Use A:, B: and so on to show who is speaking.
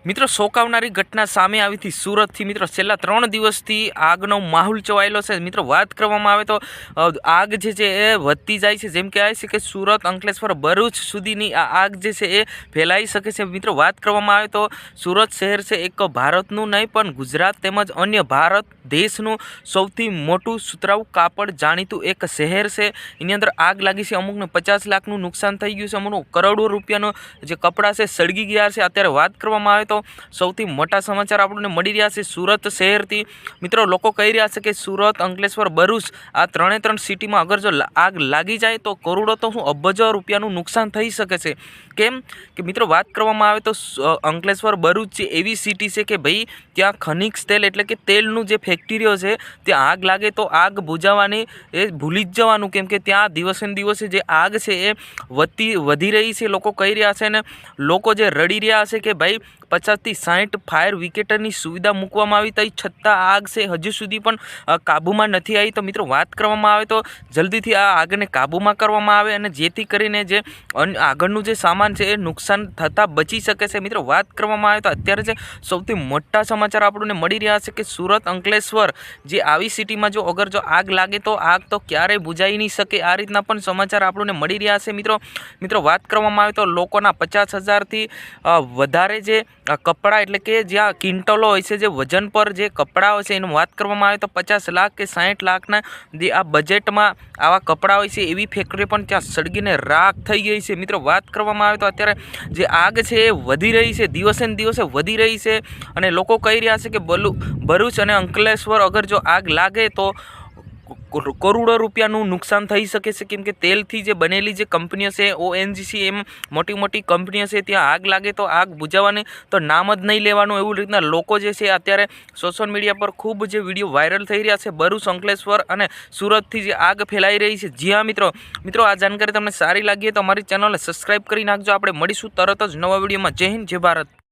A: મિત્રો ચોંકાવનારી ઘટના સામે આવી હતી સુરતથી। મિત્રો છેલ્લા 3 દિવસથી આગનો માહોલ છવાયેલો છે। મિત્રો વાત કરવામાં આવે તો આગ જે છે એ વધતી જાય છે। જેમ કહેવાય છે કે સુરત, અંકલેશ્વર, ભરૂચ સુધીની આ આગ જે છે એ ફેલાઈ શકે છે। મિત્રો વાત કરવામાં આવે તો સુરત શહેર છે એક ભારતનું નહીં પણ ગુજરાત તેમજ અન્ય ભારત દેશનું સૌથી મોટું સુતરાઉ કાપડ જાણીતું એક શહેર છે। એની અંદર આગ લાગી છે। અમુકને 50 લાખનું નુકસાન થઈ ગયું છે, અમુકનું કરોડો રૂપિયાનો જે કપડાં છે સળગી ગયા છે। અત્યારે વાત કરવામાં આવે તો સૌથી મોટા સમાચાર આપણને મળી રહ્યા છે સુરત શહેરથી। મિત્રો લોકો કહી રહ્યા છે કે સુરત, અંકલેશ્વર, ભરૂચ આ ત્રણ સિટીમાં અગર જો આગ લાગી જાય તો કરોડો તો શું અબજો રૂપિયાનું નુકસાન થઈ શકે છે। કેમ કે મિત્રો વાત કરવામાં આવે તો અંકલેશ્વર, ભરૂચ જે એવી સિટી છે કે ભાઈ ત્યાં ખનિજ તેલ એટલે કે તેલનું જે ફેક્ટરીઓ છે ત્યાં આગ લાગે તો આગ બુઝાવવાની એ ભૂલી જ જવાનું, કેમ કે ત્યાં દિવસે ને દિવસે જે આગ છે એ વધી રહી છે। લોકો કહી રહ્યા છે ને લોકો જે રડી રહ્યા છે કે ભાઈ 50 થી 60 ફાયર વિકેટની સુવિધા મૂકવામાં આવી તો છતાં આગ છે હજુ સુધી પણ કાબૂમાં નથી આવી। તો મિત્રો વાત કરવામાં આવે તો જલ્દીથી આ આગને કાબૂમાં કરવામાં આવે અને જેથી કરીને જે આગળનું જે સામાન છે એ નુકસાન થતાં બચી શકે છે। મિત્રો વાત કરવામાં આવે તો અત્યારે જે સૌથી મોટા સમાચાર આપણને મળી રહ્યા છે કે સુરત, અંકલેશ્વર જે આવી સિટીમાં જો અગર જો આગ લાગે તો આગ તો ક્યારેય બુઝાઈ નહીં શકે, આ રીતના પણ સમાચાર આપણને મળી રહ્યા છે। મિત્રો વાત કરવામાં આવે તો લોકોના 50,000થી વધારે જે કપડાં એટલે કે જ્યાં ક્વિન્ટલો હોય છે જે વજન પર જે કપડાં હોય છે એની વાત કરવામાં આવે તો 50 લાખ કે 60 લાખના જે આ બજેટમાં આવા કપડાં હોય છે એવી ફેક્ટરી પણ ત્યાં સળગીને રાખ થઈ ગઈ છે। મિત્રો વાત કરવામાં આવે તો અત્યારે જે આગ છે એ વધી રહી છે, દિવસે ને દિવસે વધી રહી છે અને લોકો કહી રહ્યા છે કે ભરૂચ અને અંકલેશ્વર અગર જો આગ લાગે તો કરોડો રૂપિયાનું નુકસાન થઈ શકે છે, કેમ કે તેલથી જે બનેલી જે કંપનીઓ છે ONGC એમ મોટી કંપનીઓ છે ત્યાં આગ લાગે તો આગ બુઝાવવાની તો નામ જ નહીં લેવાનું, એવું રીતના લોકો જે છે અત્યારે સોશિયલ મીડિયા પર ખૂબ જે વિડીયો વાયરલ થઈ રહ્યા છે ભરૂચ, અંકલેશ્વર અને સુરતથી જે આગ ફેલાઈ રહી છે। જી હા મિત્રો આ જાણકારી તમને સારી લાગી તો અમારી ચેનલને સબસ્ક્રાઈબ કરી નાખજો। આપણે મળીશું તરત જ નવા વિડીયોમાં। જય હિન્દ, જય ભારત।